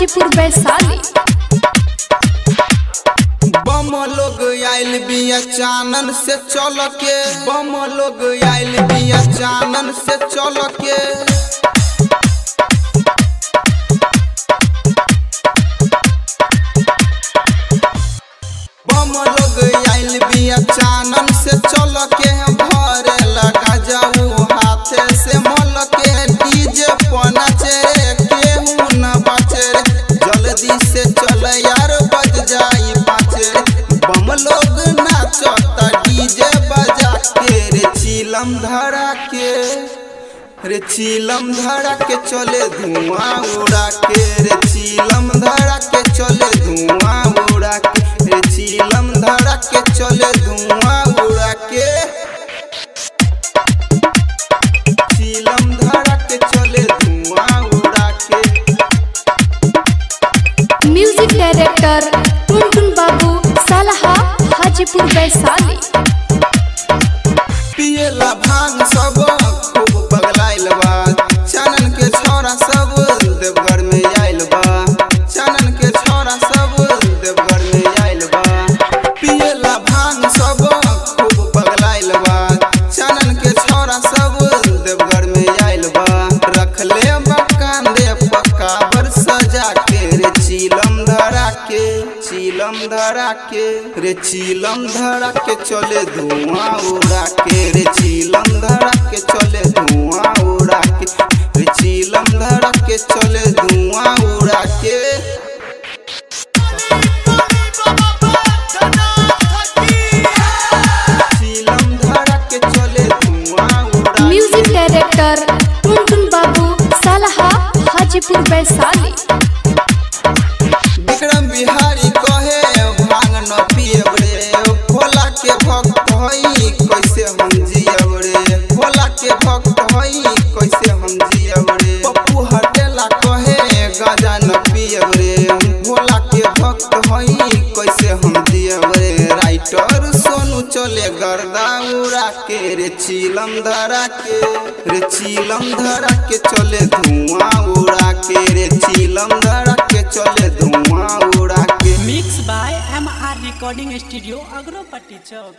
हाजीपुर वैशाली। बम लोग आइल बिया चानन से चल के, बम लोग आइल बिया चानन से चल के। बम लोग आइल बिया चानन से चल के, भरे लगा जाऊ हाथे से मल के। डीजे पना चेरे केहू न बचे रे, जल्दी से चल यार बज जाई पाचे रे। बम लोग नाचता डीजे बजा के रे, चिलम धरा के रे, चिलम धरा के चले धुआं उड़ा के रे, चिलम धरा के चले धुआं उड़ा के रे, चिलम धरा के चले धुआं उड़ा के, चिलम धरा के चले धुआं उड़ा के। म्यूजिक डायरेक्टर टुनटुन बाबू सालहा हाजीपुर वैशाली। पियला भांग सब खूब पगलाइल बा, चानन के छोरा सब देवघर में आइल बा, चानन के छोरा सब देवघर में आइल बा। पियला भांग सब खूब पगलाइल बा, चानन के छोरा सब देवघर में आइल बा। रखले बा कांदे पकावर सजा के रे, चिलम धरा के, चिलम धरा के रे, चिलम धरा के चले धुआं उड़ा के रे, चिलम धरा के चले धुआं उड़ा के रे, चिलम धरा के चले धुआं उड़ा के। चिलम धरा के चले धुआं उड़ा। म्यूजिक डायरेक्टर टुनटुन बाबू सालहा हाजीपुर वैशाली। विक्रम बिहारी कहे भांग न पियब रे, भोला के भक्त हई कैसे हम जियब रे, भोला के भक्त हई कैसे हम जियब रे। पप्पू हटेला कहे गांजा न पियब रे, भोला के भक्त हई कैसे हम जियब रे। राइटर सोनू चले गर्दा उड़ा के रे, चिलम धरा के रे, चिलम धरा के चले धुआं उड़ा के रे, चिलम धरा के चले धुआं उड़ा के। Mix by MR recording studio Agropatti Chowk.